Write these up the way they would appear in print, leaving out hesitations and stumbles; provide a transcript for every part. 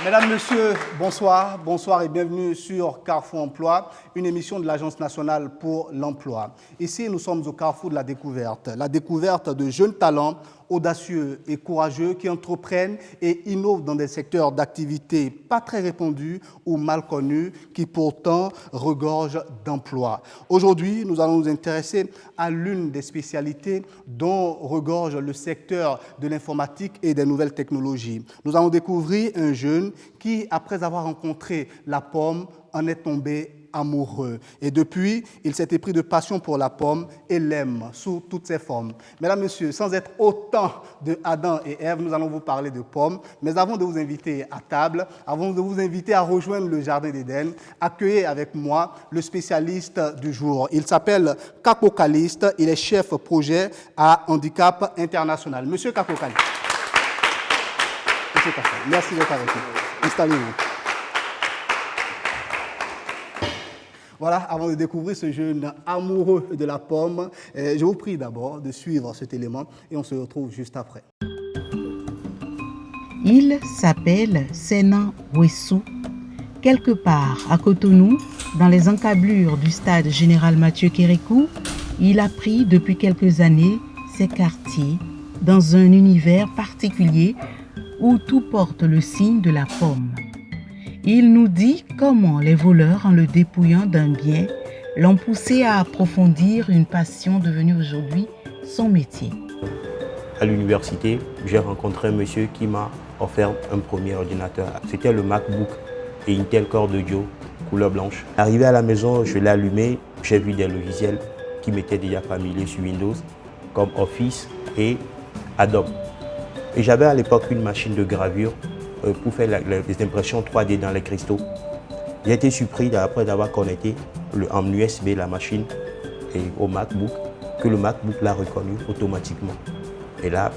Mesdames, Messieurs, bonsoir. Bonsoir et bienvenue sur Carrefour Emploi, une émission de l'Agence nationale pour l'emploi. Ici, nous sommes au carrefour de la découverte de jeunes talents audacieux et courageux qui entreprennent et innovent dans des secteurs d'activité pas très répandus ou mal connus qui pourtant regorgent d'emplois. Aujourd'hui, nous allons nous intéresser à l'une des spécialités dont regorge le secteur de l'informatique et des nouvelles technologies. Nous allons découvrir un jeune qui, après avoir rencontré la pomme, en est tombé amoureux. Et depuis, il s'est épris de passion pour la pomme et l'aime sous toutes ses formes. Mesdames, Messieurs, sans être autant de Adam et Ève, nous allons vous parler de pommes. Mais avant de vous inviter à table, avant de vous inviter à rejoindre le Jardin d'Éden, accueillez avec moi le spécialiste du jour. Il s'appelle Kako Caliste, il est chef projet à Handicap International. Monsieur Kako Caliste. Monsieur Kako, merci d'être avec nous. Installez-vous. Voilà, avant de découvrir ce jeune amoureux de la pomme, je vous prie d'abord de suivre cet élément et on se retrouve juste après. Il s'appelle Senan Wessou. Quelque part à Cotonou, dans les encablures du stade général Mathieu Kérékou, il a pris depuis quelques années ses quartiers dans un univers particulier où tout porte le signe de la pomme. Il nous dit comment les voleurs, en le dépouillant d'un bien, l'ont poussé à approfondir une passion devenue aujourd'hui son métier. À l'université, j'ai rencontré un monsieur qui m'a offert un premier ordinateur. C'était le MacBook et Intel Core Duo, couleur blanche. Arrivé à la maison, je l'ai allumé, j'ai vu des logiciels qui m'étaient déjà familiers sur Windows, comme Office et Adobe. Et j'avais à l'époque une machine de gravure pour faire les impressions 3D dans les cristaux. J'ai été surpris après d'avoir connecté en USB la machine et au MacBook, que le MacBook l'a reconnu automatiquement. Et là,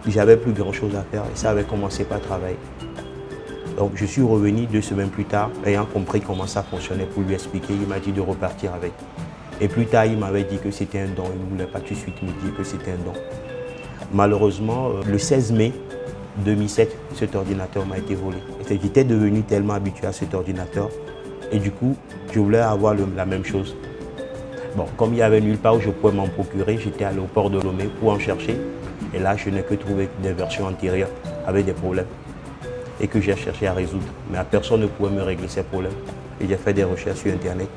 j'avais plus grand chose à faire et ça avait commencé par travailler. Donc je suis revenu 2 semaines plus tard, ayant compris comment ça fonctionnait pour lui expliquer. Il m'a dit de repartir avec. Et plus tard, il m'avait dit que c'était un don. Il ne voulait pas tout de suite me dire que c'était un don. Malheureusement, le 16 mai 2007, cet ordinateur m'a été volé. J'étais devenu tellement habitué à cet ordinateur et du coup, je voulais avoir la même chose. Bon, comme il n'y avait nulle part où je pouvais m'en procurer, j'étais allé au port de Lomé pour en chercher. Et là, je n'ai que trouvé des versions antérieures avec des problèmes et que j'ai cherché à résoudre. Mais personne ne pouvait me régler ces problèmes. Et j'ai fait des recherches sur Internet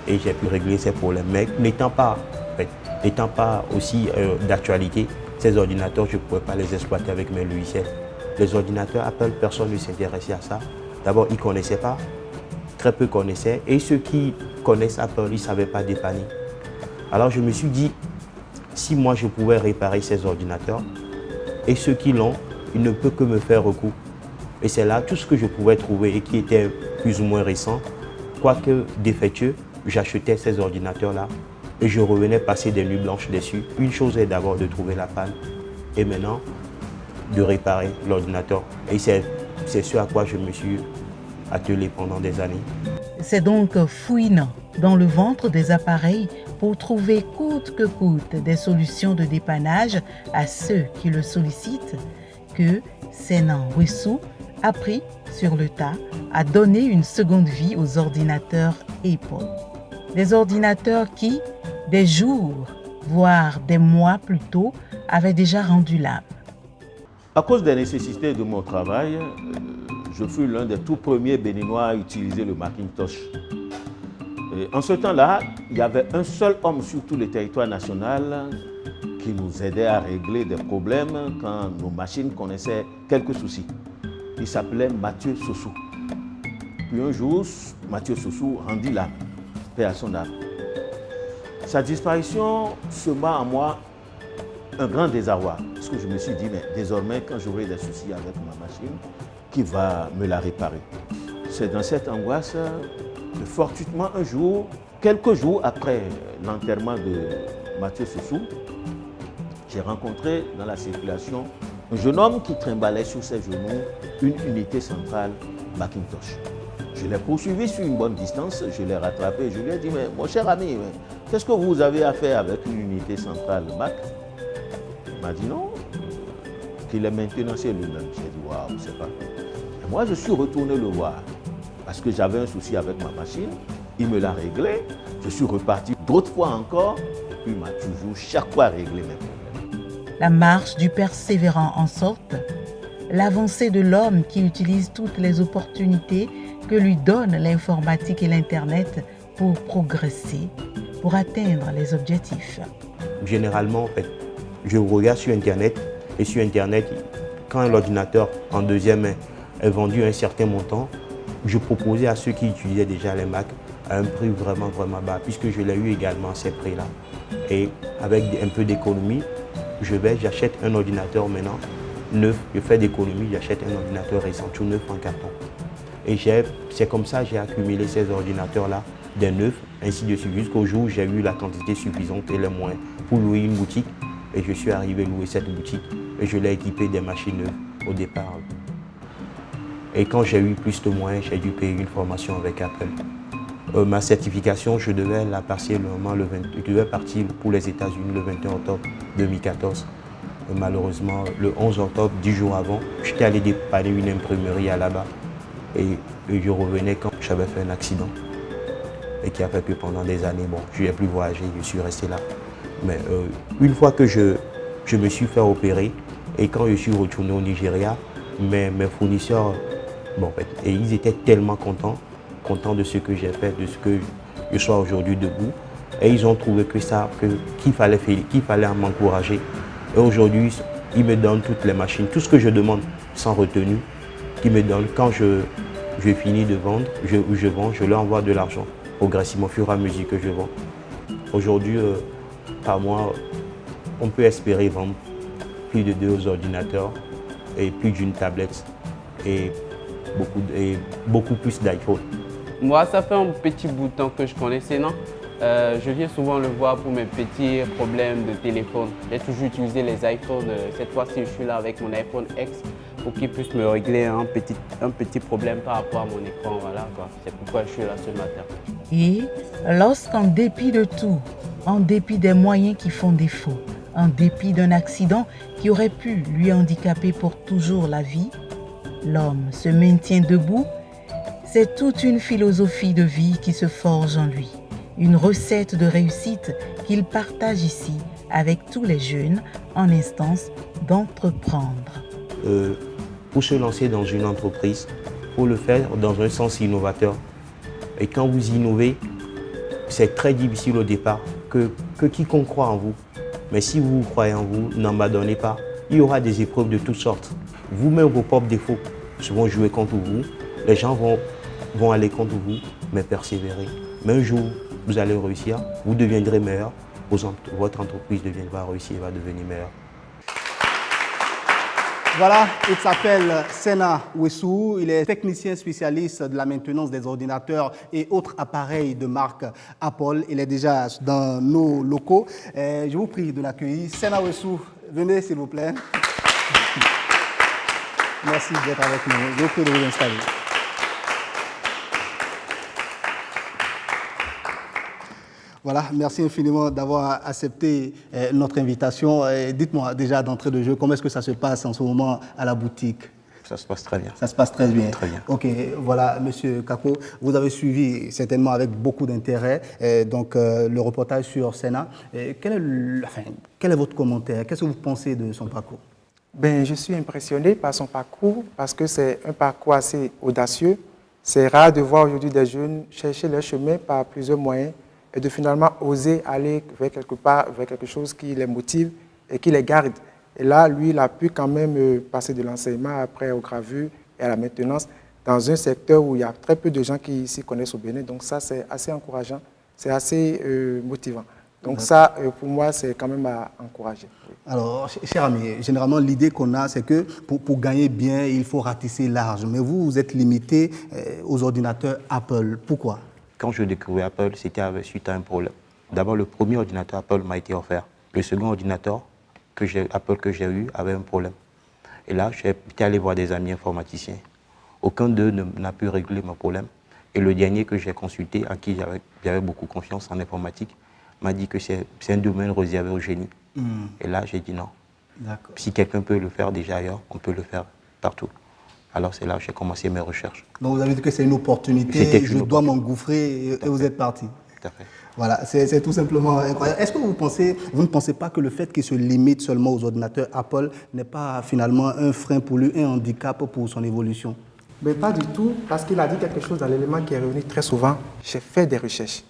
et j'ai pu régler ces problèmes. Mais n'étant pas aussi d'actualité, ces ordinateurs, je ne pouvais pas les exploiter avec mes logiciels. Les ordinateurs Apple, personne ne s'intéressait à ça. D'abord, ils ne connaissaient pas, très peu connaissaient. Et ceux qui connaissent Apple, ils ne savaient pas dépanner. Alors je me suis dit, si moi je pouvais réparer ces ordinateurs, et ceux qui l'ont, ils ne peuvent que me faire recours. Et c'est là tout ce que je pouvais trouver et qui était plus ou moins récent, quoique défectueux, j'achetais ces ordinateurs-là. Et je revenais passer des nuits blanches dessus. Une chose est d'abord de trouver la panne et maintenant de réparer l'ordinateur. Et c'est ce à quoi je me suis attelé pendant des années. C'est donc fouinant dans le ventre des appareils pour trouver coûte que coûte des solutions de dépannage à ceux qui le sollicitent que Senan Wessou a pris sur le tas à donner une seconde vie aux ordinateurs Apple. Des ordinateurs qui, des jours, voire des mois plus tôt, avaient déjà rendu l'âme. À cause des nécessités de mon travail, je fus l'un des tout premiers Béninois à utiliser le Macintosh. Et en ce temps-là, il y avait un seul homme sur tout le territoire national qui nous aidait à régler des problèmes quand nos machines connaissaient quelques soucis. Il s'appelait Mathieu Sossou. Puis un jour, Mathieu Sossou rendit l'âme, paix à son âme. Sa disparition sema en moi un grand désarroi. Parce que je me suis dit, mais désormais, quand j'aurai des soucis avec ma machine, qui va me la réparer? C'est dans cette angoisse que fortuitement un jour, quelques jours après l'enterrement de Mathieu Sossou, j'ai rencontré dans la circulation un jeune homme qui trimbalait sur ses genoux une unité centrale Macintosh. Je l'ai poursuivi sur une bonne distance, je l'ai rattrapé, je lui ai dit, mais mon cher ami, qu'est-ce que vous avez à faire avec une unité centrale Mac? Il m'a dit non, qu'il est maintenant chez lui-même. J'ai dit, waouh, c'est pas. Moi, je suis retourné le voir parce que j'avais un souci avec ma machine. Il me l'a réglé. Je suis reparti d'autres fois encore. Et puis, il m'a toujours chaque fois réglé mes problèmes. La marche du persévérant en sorte, l'avancée de l'homme qui utilise toutes les opportunités que lui donnent l'informatique et l'Internet pour progresser, pour atteindre les objectifs. Généralement, en fait, je regarde sur Internet et sur Internet, quand l'ordinateur en deuxième main est vendu à un certain montant, je proposais à ceux qui utilisaient déjà les Mac à un prix vraiment bas, puisque je l'ai eu également à ces prix-là. Et avec un peu d'économie, j'achète un ordinateur maintenant neuf, je fais d'économie, j'achète un ordinateur récent, tout neuf en carton. Et c'est comme ça que j'ai accumulé ces ordinateurs-là, des neufs, ainsi de suite, jusqu'au jour où j'ai eu la quantité suffisante et les moyens pour louer une boutique. Et je suis arrivé à louer cette boutique et je l'ai équipée des machines neuves au départ. Et quand j'ai eu plus de moyens, j'ai dû payer une formation avec Apple. Ma certification, je devais la passer je devais partir pour les États-Unis le 21 octobre 2014. Malheureusement, le 11 octobre, 10 jours avant, j'étais allé dépanner une imprimerie à là-bas. Et je revenais quand j'avais fait un accident. Et qui a fait que pendant des années, je n'ai plus voyagé, je suis resté là. Mais une fois que je me suis fait opérer et quand je suis retourné au Nigeria, mes fournisseurs, et ils étaient tellement contents de ce que j'ai fait, de ce que je sois aujourd'hui debout. Et ils ont trouvé qu'il fallait m'encourager. Et aujourd'hui, ils me donnent toutes les machines, tout ce que je demande sans retenue, qu'ils me donnent. Quand je finis de vendre, je vends, je leur envoie de l'argent progressivement au fur et à mesure que je vends. Aujourd'hui, par mois, on peut espérer vendre plus de 2 ordinateurs et plus d'une tablette et beaucoup plus d'iPhone. Moi, ça fait un petit bout de temps que je connais Sénan. Je viens souvent le voir pour mes petits problèmes de téléphone. J'ai toujours utilisé les iPhones. Cette fois-ci, je suis là avec mon iPhone X pour qu'il puisse me régler un petit problème par rapport à mon écran. Voilà, quoi. C'est pourquoi je suis là ce matin. Et lorsqu'en dépit de tout, en dépit des moyens qui font défaut, en dépit d'un accident qui aurait pu lui handicaper pour toujours la vie, l'homme se maintient debout. C'est toute une philosophie de vie qui se forge en lui, une recette de réussite qu'il partage ici avec tous les jeunes en instance d'entreprendre. Pour se lancer dans une entreprise, il faut le faire dans un sens innovateur. Et quand vous innovez, c'est très difficile au départ que quiconque croit en vous. Mais si vous croyez en vous, n'abandonnez pas. Il y aura des épreuves de toutes sortes. Vous-même, vos propres défauts vont jouer contre vous. Les gens vont aller contre vous, mais persévérez. Mais un jour, vous allez réussir, vous deviendrez meilleur. Votre entreprise va réussir, va devenir meilleure. Voilà, il s'appelle Sena Wessou, il est technicien spécialiste de la maintenance des ordinateurs et autres appareils de marque Apple. Il est déjà dans nos locaux. Je vous prie de l'accueillir. Sena Wessou, venez s'il vous plaît. Merci d'être avec nous. Je vous prie de vous installer. Voilà, merci infiniment d'avoir accepté notre invitation. Dites-moi déjà d'entrée de jeu, comment est-ce que ça se passe en ce moment à la boutique? Ça se passe très bien. Ça se passe très bien. Très bien. Ok, voilà, Monsieur Kako, vous avez suivi certainement avec beaucoup d'intérêt le reportage sur Sena. Quel est votre commentaire? Qu'est-ce que vous pensez de son parcours? Je suis impressionné par son parcours parce que c'est un parcours assez audacieux. C'est rare de voir aujourd'hui des jeunes chercher leur chemin par plusieurs moyens et de finalement oser aller vers quelque part, vers quelque chose qui les motive et qui les garde. Et là, lui, il a pu quand même passer de l'enseignement après aux gravures et à la maintenance dans un secteur où il y a très peu de gens qui s'y connaissent au Bénin. Donc ça, c'est assez encourageant, c'est assez motivant. Donc ça, pour moi, c'est quand même à encourager. Alors, cher ami, généralement, l'idée qu'on a, c'est que pour gagner bien, il faut ratisser large. Mais vous êtes limité aux ordinateurs Apple. Pourquoi? Quand je découvrais Apple, c'était suite à un problème. D'abord, le premier ordinateur Apple m'a été offert. Le second ordinateur Apple que j'ai eu avait un problème. Et là, j'étais allé voir des amis informaticiens. Aucun d'eux n'a pu régler mon problème. Et le dernier que j'ai consulté, à qui j'avais beaucoup confiance en informatique, m'a dit que c'est un domaine réservé au génie. Et là, j'ai dit non. Si quelqu'un peut le faire déjà ailleurs, on peut le faire partout. Alors c'est là que j'ai commencé mes recherches. Donc vous avez dit que c'est une opportunité, je dois m'engouffrer et vous êtes parti. Tout à fait. Voilà, c'est tout simplement incroyable. Est-ce que vous ne pensez pas que le fait qu'il se limite seulement aux ordinateurs Apple n'est pas finalement un frein pour lui, un handicap pour son évolution? Mais pas du tout, parce qu'il a dit quelque chose dans l'élément qui est revenu très souvent. J'ai fait des recherches.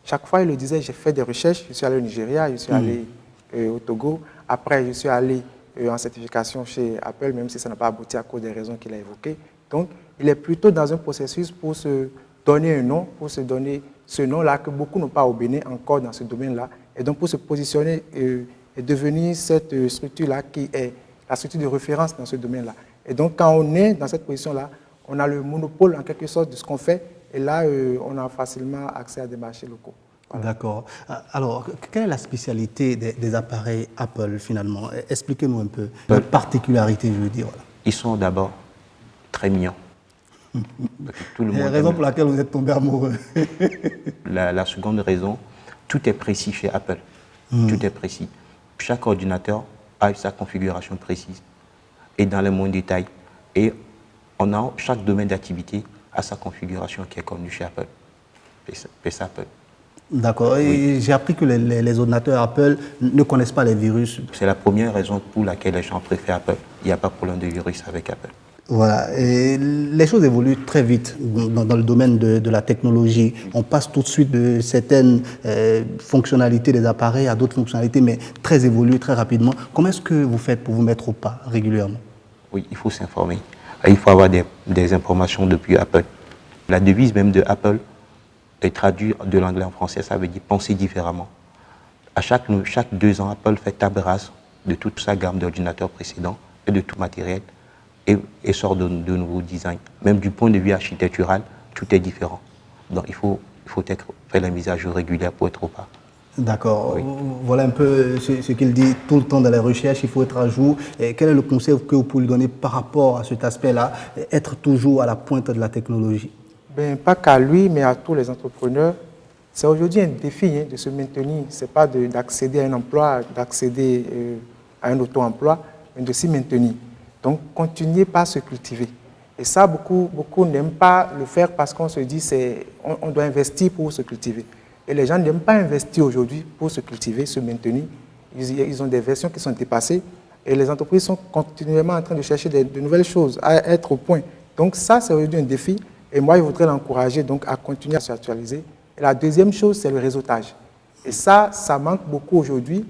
Chaque fois, il le disait, j'ai fait des recherches. Je suis allé au Nigeria, je suis allé au Togo. Après, je suis allé en certification chez Apple, même si ça n'a pas abouti à cause des raisons qu'il a évoquées. Donc, il est plutôt dans un processus pour se donner un nom, pour se donner ce nom-là que beaucoup n'ont pas au Bénin encore dans ce domaine-là. Et donc, pour se positionner et devenir cette structure-là qui est la structure de référence dans ce domaine-là. Et donc, quand on est dans cette position-là, on a le monopole en quelque sorte de ce qu'on fait. Et là, on a facilement accès à des marchés locaux. Voilà. D'accord. Alors, quelle est la spécialité des appareils Apple finalement? Expliquez-nous un peu leur particularité, je veux dire. Voilà. Ils sont d'abord très mignons. Tout le monde la raison pour laquelle vous êtes tombé amoureux. La seconde raison, tout est précis chez Apple. Tout est précis. Chaque ordinateur a sa configuration précise et dans le moins détail. Et on a chaque domaine d'activité a sa configuration qui est connue chez Apple. PC Apple. D'accord. Et j'ai appris que les ordinateurs Apple ne connaissent pas les virus. C'est la première raison pour laquelle les gens préfèrent Apple. Il n'y a pas de problème de virus avec Apple. Voilà. Et les choses évoluent très vite dans le domaine de la technologie. On passe tout de suite de certaines fonctionnalités des appareils à d'autres fonctionnalités, mais très évoluées, très rapidement. Comment est-ce que vous faites pour vous mettre au pas régulièrement? Oui, il faut s'informer. Il faut avoir des informations depuis Apple. La devise même de Apple est traduite de l'anglais en français, ça veut dire penser différemment. À chaque 2 ans, Apple fait table rase de toute sa gamme d'ordinateurs précédents et de tout matériel et sort de nouveaux designs. Même du point de vue architectural, tout est différent. Donc il faut faire la mise à jour régulière pour être au pas. D'accord. Oui. Voilà un peu ce qu'il dit tout le temps dans les recherches, il faut être à jour. Et quel est le conseil que vous pouvez lui donner par rapport à cet aspect-là, être toujours à la pointe de la technologie? Pas qu'à lui, mais à tous les entrepreneurs. C'est aujourd'hui un défi de se maintenir. Ce n'est pas d'accéder à un emploi, d'accéder à un auto-emploi, mais de s'y maintenir. Donc, continuez par se cultiver. Et ça, beaucoup n'aiment pas le faire parce qu'on se dit on doit investir pour se cultiver. Et les gens n'aiment pas investir aujourd'hui pour se cultiver, se maintenir. Ils ont des versions qui sont dépassées et les entreprises sont continuellement en train de chercher de nouvelles choses, à être au point. Donc ça, c'est aujourd'hui un défi et moi, je voudrais l'encourager donc, à continuer à s'actualiser. Et la deuxième chose, c'est le réseautage. Et ça manque beaucoup aujourd'hui.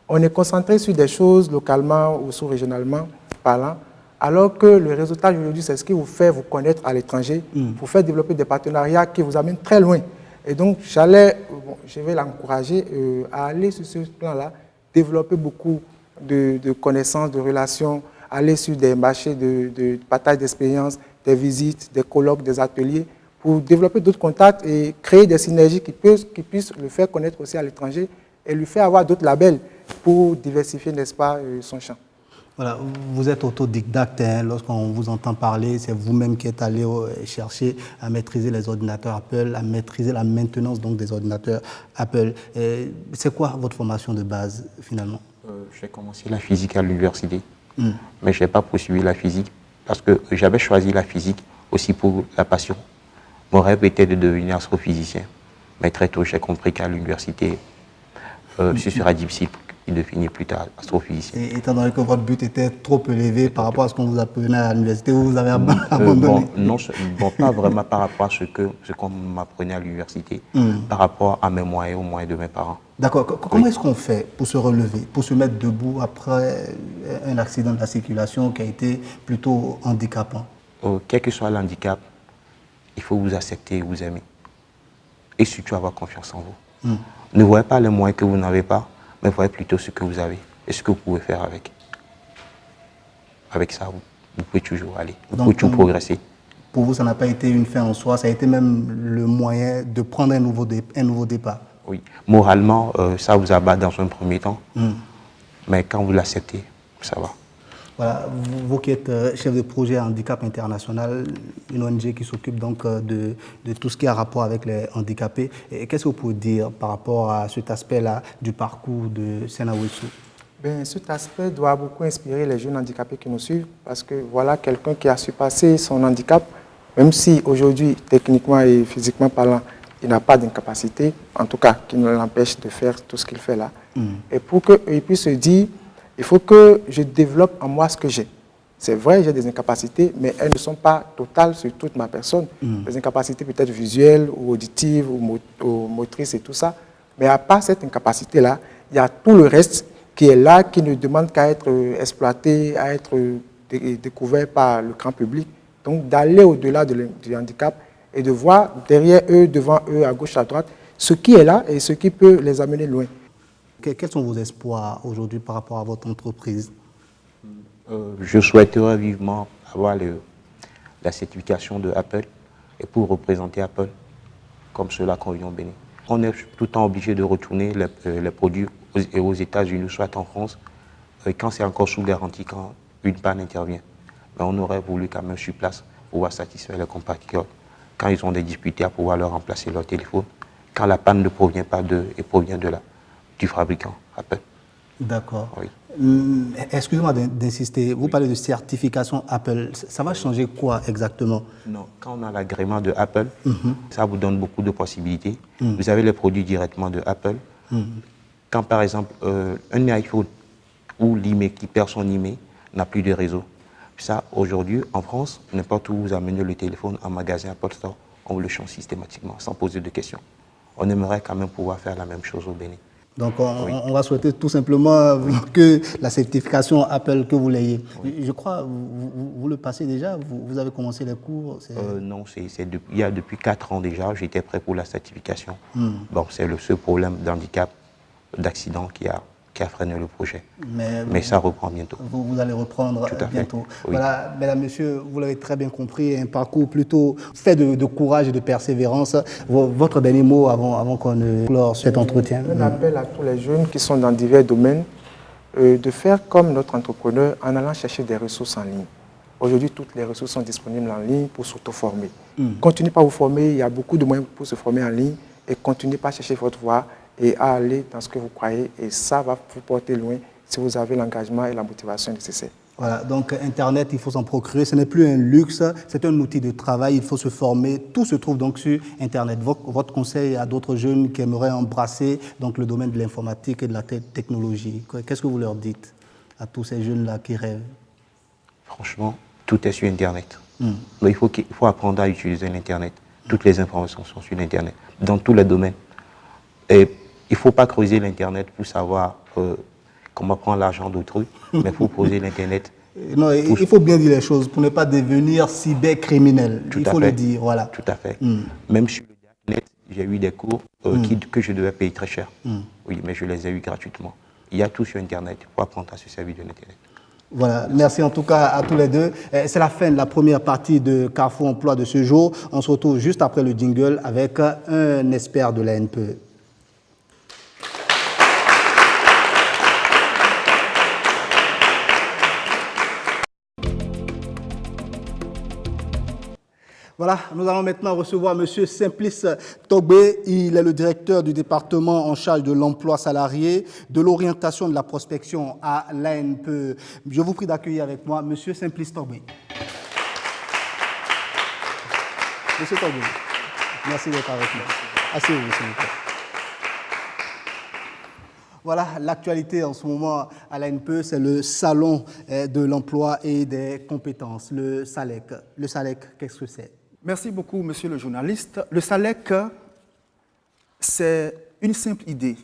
On est concentré sur des choses localement ou sous-régionalement parlant, alors que le réseautage aujourd'hui, c'est ce qui vous fait vous connaître à l'étranger, vous fait développer des partenariats qui vous amènent très loin. Et donc, je vais l'encourager à aller sur ce plan-là, développer beaucoup de connaissances, de relations, aller sur des marchés de partage d'expériences, des visites, des colloques, des ateliers, pour développer d'autres contacts et créer des synergies qui puissent le faire connaître aussi à l'étranger et lui faire avoir d'autres labels pour diversifier, n'est-ce pas, son champ. Voilà, vous êtes autodidacte, hein, lorsqu'on vous entend parler, c'est vous-même qui êtes allé chercher à maîtriser les ordinateurs Apple, à maîtriser la maintenance donc, des ordinateurs Apple. C'est quoi votre formation de base finalement? J'ai commencé la physique à l'université, mais je n'ai pas poursuivi la physique parce que j'avais choisi la physique aussi pour la passion. Mon rêve était de devenir astrophysicien, mais très tôt j'ai compris qu'à l'université, ce sera difficile de devenir plus tard astrophysicien. Et étant donné que votre but était trop élevé par rapport à ce qu'on vous apprenait à l'université, vous avez abandonné? Pas vraiment par rapport à ce qu'on m'apprenait à l'université, par rapport à mes moyens, aux moyens de mes parents. D'accord. Comment est-ce qu'on fait pour se relever, pour se mettre debout après un accident de la circulation qui a été plutôt handicapant? Quel que soit l'handicap, il faut vous accepter et vous aimer. Et surtout avoir confiance en vous. Ne voyez pas les moyens que vous n'avez pas, mais voyez plutôt ce que vous avez et ce que vous pouvez faire avec. Avec ça, vous pouvez toujours aller, vous pouvez toujours progresser. Pour vous, ça n'a pas été une fin en soi, ça a été même le moyen de prendre un nouveau départ. Oui, moralement, ça vous abat dans un premier temps, mais quand vous l'acceptez, ça va. Voilà, vous qui êtes chef de projet Handicap International, une ONG qui s'occupe donc de tout ce qui a rapport avec les handicapés. Qu'est-ce que vous pouvez dire par rapport à cet aspect-là du parcours de Sena Ouessou? Ben, cet aspect doit beaucoup inspirer les jeunes handicapés qui nous suivent parce que voilà quelqu'un qui a surpassé son handicap, même si aujourd'hui, techniquement et physiquement parlant, il n'a pas d'incapacité, en tout cas, qui ne l'empêche de faire tout ce qu'il fait là. Et pour qu'il puisse se dire, il faut que je développe en moi ce que j'ai. C'est vrai, j'ai des incapacités, mais elles ne sont pas totales sur toute ma personne. Des incapacités peut-être visuelles ou auditives ou motrices et tout ça. Mais à part cette incapacité-là, il y a tout le reste qui est là, qui ne demande qu'à être exploité, à être découvert par le grand public. Donc d'aller au-delà du handicap et de voir derrière eux, devant eux, à gauche, à droite, ce qui est là et ce qui peut les amener loin. Quels sont vos espoirs aujourd'hui par rapport à votre entreprise? Je souhaiterais vivement avoir la certification de Apple et pour représenter Apple comme cela convient au Bénin. On est tout le temps obligé de retourner les produits aux États-Unis, soit en France, quand c'est encore sous garantie, quand une panne intervient. Mais on aurait voulu quand même sur place pouvoir satisfaire les compatriotes quand ils ont des difficultés à pouvoir leur remplacer leur téléphone, quand la panne ne provient pas d'eux et provient du fabricant Apple. D'accord. Oui. Excusez-moi d'insister, vous parlez de certification Apple. Ça va changer quoi exactement? Non, quand on a l'agrément de Apple, ça vous donne beaucoup de possibilités. Vous avez les produits directement de Apple. Quand par exemple un iPhone ou l'email qui perd son email n'a plus de réseau. Ça, aujourd'hui, en France, n'importe où vous amenez le téléphone en magasin Apple Store, on vous le change systématiquement, sans poser de questions. On aimerait quand même pouvoir faire la même chose au Bénin. Donc on va souhaiter tout simplement que la certification Apple, que vous l'ayez. Je crois, vous le passez déjà, vous avez commencé les cours? Non, il y a depuis 4 ans déjà, j'étais prêt pour la certification. Bon, c'est le seul problème d'handicap, d'accident qui a freiné le projet. Mais ça reprend bientôt. Vous allez reprendre bientôt. Oui. Voilà, mesdames, messieurs, vous l'avez très bien compris, un parcours plutôt fait de courage et de persévérance. Votre dernier mot avant qu'on ne clore cet entretien? Un appel à tous les jeunes qui sont dans divers domaines de faire comme notre entrepreneur en allant chercher des ressources en ligne. Aujourd'hui, toutes les ressources sont disponibles en ligne pour s'auto-former. Continuez pas à vous former, il y a beaucoup de moyens pour se former en ligne et continuez pas à chercher votre voie et à aller dans ce que vous croyez et ça va vous porter loin si vous avez l'engagement et la motivation nécessaires. Voilà, donc Internet, il faut s'en procurer, ce n'est plus un luxe, c'est un outil de travail, il faut se former, tout se trouve donc sur Internet. Votre conseil à d'autres jeunes qui aimeraient embrasser donc, le domaine de l'informatique et de la technologie, qu'est-ce que vous leur dites à tous ces jeunes-là qui rêvent? Franchement, tout est sur Internet. Donc, il faut apprendre à utiliser l'Internet. Toutes les informations sont sur l'Internet, dans tous les domaines. Et il ne faut pas creuser l'Internet pour savoir comment prendre l'argent d'autrui, mais il faut poser l'Internet. Non, il faut bien dire les choses pour ne pas devenir cybercriminel. Il faut le dire, voilà. Tout à fait. Même sur le Internet, j'ai eu des cours que je devais payer très cher. Oui, mais je les ai eus gratuitement. Il y a tout sur Internet. Il faut apprendre à se servir de l'Internet. Voilà, merci en tout cas à tous les deux. C'est la fin de la première partie de Carrefour Emploi de ce jour. On se retrouve juste après le jingle avec un expert de l'ANPE. Voilà, nous allons maintenant recevoir M. Simplice Togbé. Il est le directeur du département en charge de l'emploi salarié, de l'orientation de la prospection à l'ANPE. Je vous prie d'accueillir avec moi M. Simplice Togbé. M. Togbé, merci d'être avec nous. Asseyez-vous, s'il vous plaît. Voilà, l'actualité en ce moment à l'ANPE, c'est le salon de l'emploi et des compétences, le SALEC. Le SALEC, qu'est-ce que c'est? Merci beaucoup, monsieur le journaliste. Le SALEC, c'est une simple idée.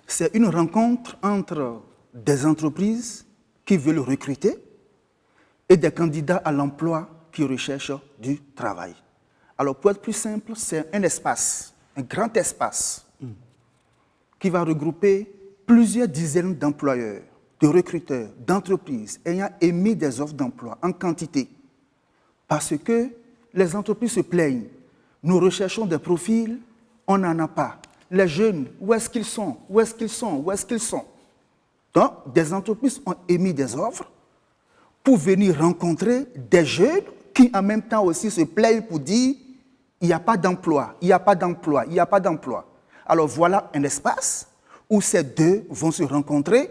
C'est une rencontre entre des entreprises qui veulent recruter et des candidats à l'emploi qui recherchent du travail. Alors, pour être plus simple, c'est un espace, un grand espace, qui va regrouper plusieurs dizaines d'employeurs, de recruteurs, d'entreprises ayant émis des offres d'emploi en quantité. Parce que les entreprises se plaignent. Nous recherchons des profils, on n'en a pas. Les jeunes, où est-ce qu'ils sont? Où est-ce qu'ils sont? Où est-ce qu'ils sont? Donc, des entreprises ont émis des offres pour venir rencontrer des jeunes qui, en même temps aussi, se plaignent pour dire il n'y a pas d'emploi, il n'y a pas d'emploi, il n'y a pas d'emploi. Alors, voilà un espace où ces deux vont se rencontrer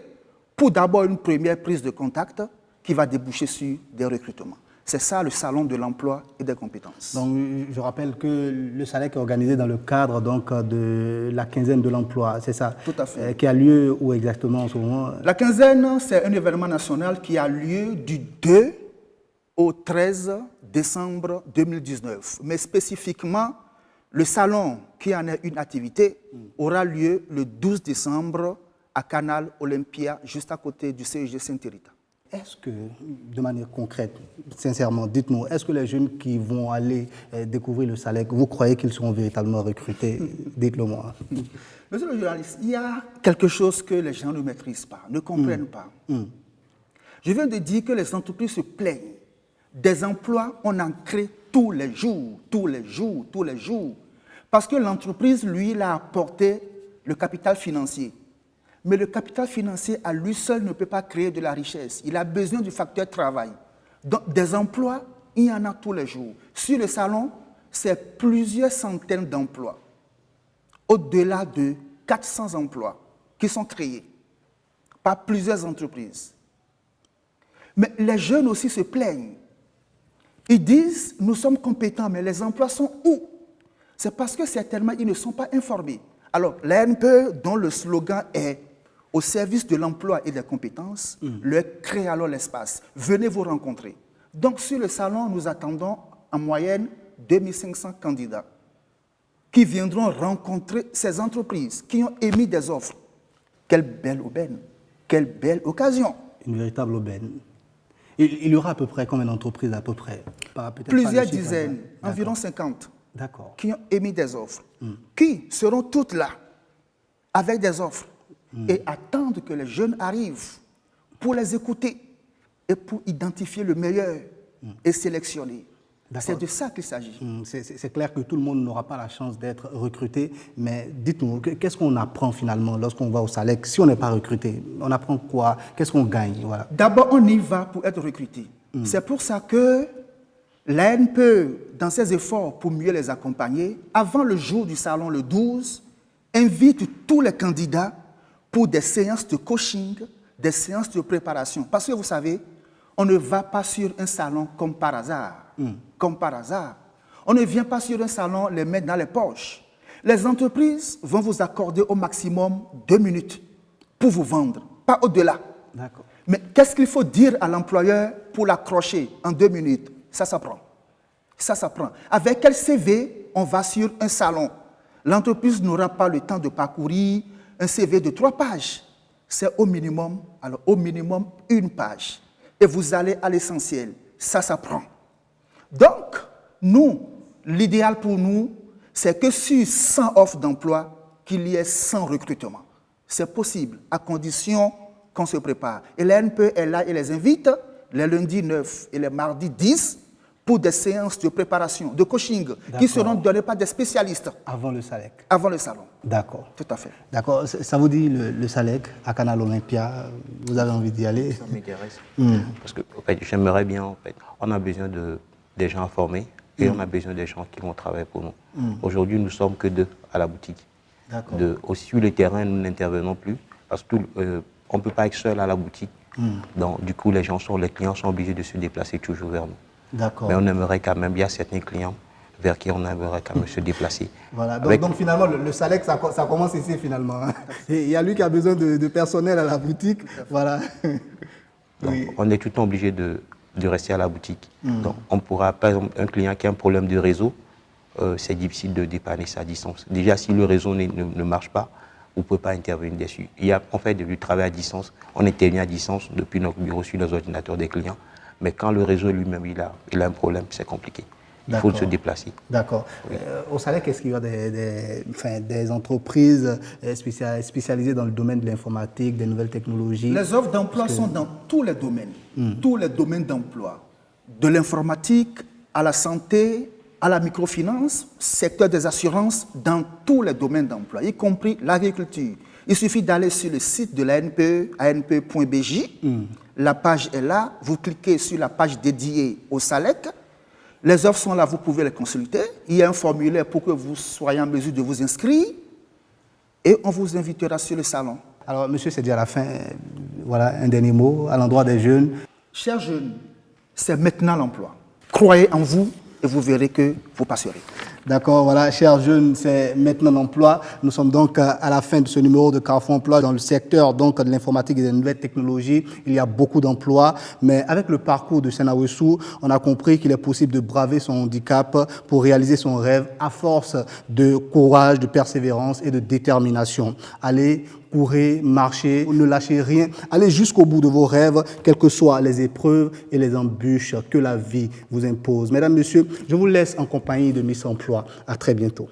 pour d'abord une première prise de contact qui va déboucher sur des recrutements. C'est ça le salon de l'emploi et des compétences. Donc, je rappelle que le SALEC est organisé dans le cadre donc, de la quinzaine de l'emploi, c'est ça? Tout à fait. Qui a lieu où exactement en ce moment? La quinzaine, c'est un événement national qui a lieu du 2 au 13 décembre 2019. Mais spécifiquement, le salon qui en est une activité aura lieu le 12 décembre à Canal Olympia, juste à côté du CEG Saint-Hérita. Est-ce que, de manière concrète, sincèrement, dites-nous, est-ce que les jeunes qui vont aller découvrir le SALEC, vous croyez qu'ils seront véritablement recrutés? Dites-le moi. Monsieur le journaliste, il y a quelque chose que les gens ne maîtrisent pas, ne comprennent pas. Je viens de dire que les entreprises se plaignent. Des emplois, on en crée tous les jours, tous les jours, tous les jours. Parce que l'entreprise, lui, il a apporté le capital financier. Mais le capital financier, à lui seul, ne peut pas créer de la richesse. Il a besoin du facteur travail. Donc, des emplois, il y en a tous les jours. Sur le salon, c'est plusieurs centaines d'emplois. Au-delà de 400 emplois qui sont créés par plusieurs entreprises. Mais les jeunes aussi se plaignent. Ils disent, nous sommes compétents, mais les emplois sont où? C'est parce que certainement, ils ne sont pas informés. Alors, l'ANPE, dont le slogan est « Au service de l'emploi et des compétences », leur crée alors l'espace. Venez vous rencontrer. Donc, sur le salon, nous attendons en moyenne 2500 candidats qui viendront rencontrer ces entreprises qui ont émis des offres. Quelle belle aubaine, quelle belle occasion. Une véritable aubaine. Il y aura à peu près combien d'entreprises à peu près? Plusieurs dizaines, environ 50, qui ont émis des offres, qui seront toutes là, avec des offres, et attendent que les jeunes arrivent pour les écouter et pour identifier le meilleur et sélectionner. C'est de ça qu'il s'agit. C'est clair que tout le monde n'aura pas la chance d'être recruté, mais dites-nous, qu'est-ce qu'on apprend finalement lorsqu'on va au SALEC? Si on n'est pas recruté, on apprend quoi? Qu'est-ce qu'on gagne? Voilà. D'abord, on y va pour être recruté. C'est pour ça que l'ANPE, dans ses efforts pour mieux les accompagner, avant le jour du salon, le 12, invite tous les candidats pour des séances de coaching, des séances de préparation. Parce que vous savez, on ne va pas sur un salon comme par hasard. Comme par hasard. On ne vient pas sur un salon les mettre dans les poches. Les entreprises vont vous accorder au maximum 2 minutes pour vous vendre, pas au-delà. Mais qu'est-ce qu'il faut dire à l'employeur pour l'accrocher en 2 minutes? Ça s'apprend. Ça s'apprend. Avec quel CV on va sur un salon? L'entreprise n'aura pas le temps de parcourir un CV de 3 pages. C'est au minimum, alors au minimum 1 page. Et vous allez à l'essentiel. Ça s'apprend. Donc, nous, l'idéal pour nous, c'est que sur 100 offres d'emploi, qu'il y ait 100 recrutements. C'est possible, à condition qu'on se prépare. Et l'ANPE est là et les invite les lundis 9 et les mardis 10 pour des séances de préparation, de coaching, qui seront données par des spécialistes. Avant le SALEC? Avant le salon. D'accord. Tout à fait. D'accord. Ça vous dit le SALEC à Canal Olympia, vous avez envie d'y aller? Ça m'intéresse. Parce que en fait, j'aimerais bien, en fait, on a besoin des gens formés et on a besoin des gens qui vont travailler pour nous. Aujourd'hui, nous ne sommes que 2 à la boutique. Aussi sur le terrain, nous n'intervenons plus parce qu'on ne peut pas être seul à la boutique. Donc, du coup, les clients sont obligés de se déplacer toujours vers nous. Mais on aimerait quand même, il y a certains clients vers qui on aimerait quand même se déplacer. Voilà, donc finalement, le SALEC, ça commence ici finalement. Il y a lui qui a besoin de personnel à la boutique. Voilà. Donc, on est tout le temps obligé de rester à la boutique. Donc, on pourra, par exemple, un client qui a un problème de réseau, c'est difficile de dépanner ça à distance. Déjà, si le réseau ne marche pas, vous ne pouvez pas intervenir dessus. On fait du travail à distance, on intervient à distance depuis notre bureau sur les ordinateurs des clients. Mais quand le réseau lui-même il a un problème, c'est compliqué. Il faut se déplacer. D'accord. Oui. Au SALEC, est-ce qu'il y a des entreprises spécialisées dans le domaine de l'informatique, des nouvelles technologies? Les offres d'emploi sont dans tous les domaines, tous les domaines d'emploi. De l'informatique à la santé, à la microfinance, secteur des assurances, dans tous les domaines d'emploi, y compris l'agriculture. Il suffit d'aller sur le site de l'ANPE, anpe.bj. La page est là. Vous cliquez sur la page dédiée au SALEC. Les offres sont là, vous pouvez les consulter. Il y a un formulaire pour que vous soyez en mesure de vous inscrire. Et on vous invitera sur le salon. Alors, monsieur, c'est déjà la fin. voilà, un dernier mot à l'endroit des jeunes. Chers jeunes, c'est maintenant l'emploi. Croyez en vous et vous verrez que vous passerez. D'accord, voilà, chers jeunes, c'est maintenant l'emploi. Nous sommes donc à la fin de ce numéro de Carrefour Emploi. Dans le secteur donc, de l'informatique et des nouvelles technologies, il y a beaucoup d'emplois. Mais avec le parcours de Sena Ouessou, on a compris qu'il est possible de braver son handicap pour réaliser son rêve à force de courage, de persévérance et de détermination. Allez, courez, marchez, ne lâchez rien. Allez jusqu'au bout de vos rêves, quelles que soient les épreuves et les embûches que la vie vous impose. Mesdames, Messieurs, je vous laisse en compagnie de Miss Emploi. À très bientôt.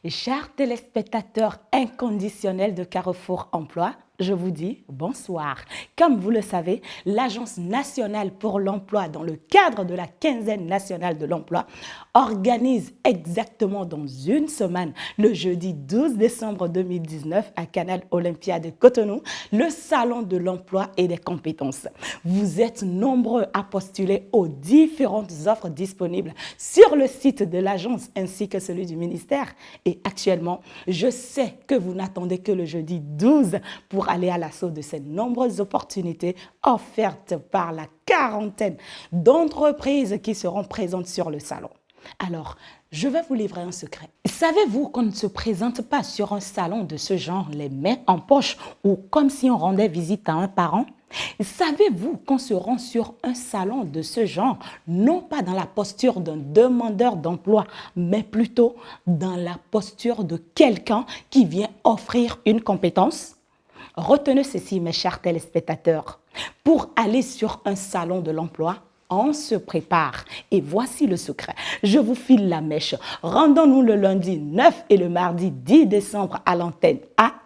Chers téléspectateurs inconditionnels de Carrefour Emploi, je vous dis bonsoir. Comme vous le savez, l'Agence nationale pour l'emploi, dans le cadre de la quinzaine nationale de l'emploi, organise exactement dans une semaine, le jeudi 12 décembre 2019, à Canal Olympia de Cotonou, le Salon de l'emploi et des compétences. Vous êtes nombreux à postuler aux différentes offres disponibles sur le site de l'agence ainsi que celui du ministère. Et actuellement, je sais que vous n'attendez que le jeudi 12 pour aller à l'assaut de ces nombreuses opportunités offertes par la quarantaine d'entreprises qui seront présentes sur le salon. Alors, je vais vous livrer un secret. Savez-vous qu'on ne se présente pas sur un salon de ce genre les mains en poche ou comme si on rendait visite à un parent? Savez-vous qu'on se rend sur un salon de ce genre, non pas dans la posture d'un demandeur d'emploi, mais plutôt dans la posture de quelqu'un qui vient offrir une compétence? Retenez ceci, mes chers téléspectateurs. Pour aller sur un salon de l'emploi, on se prépare. Et voici le secret. Je vous file la mèche. Rendons-nous le lundi 9 et le mardi 10 décembre à l'antenne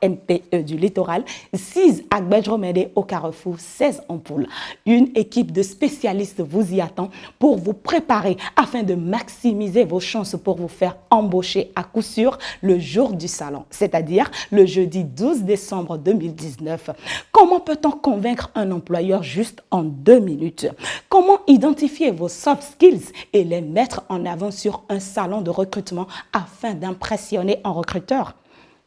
ANPE du Littoral, 6 à Gbedjromede au Carrefour, 16 ampoules. Une équipe de spécialistes vous y attend pour vous préparer afin de maximiser vos chances pour vous faire embaucher à coup sûr le jour du salon, c'est-à-dire le jeudi 12 décembre 2019. Comment peut-on convaincre un employeur juste en 2 minutes? Comment identifier vos soft skills et les mettre en avant sur un salon de recrutement afin d'impressionner un recruteur?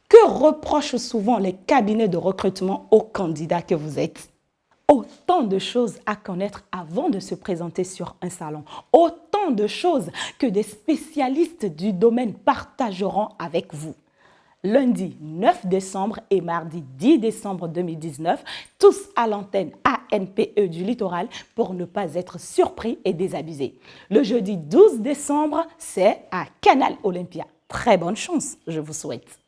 Que reprochent souvent les cabinets de recrutement aux candidats que vous êtes? Autant de choses à connaître avant de se présenter sur un salon. Autant de choses que des spécialistes du domaine partageront avec vous. Lundi 9 décembre et mardi 10 décembre 2019, tous à l'antenne ANPE du Littoral pour ne pas être surpris et désabusés. Le jeudi 12 décembre, c'est à Canal Olympia. Très bonne chance, je vous souhaite.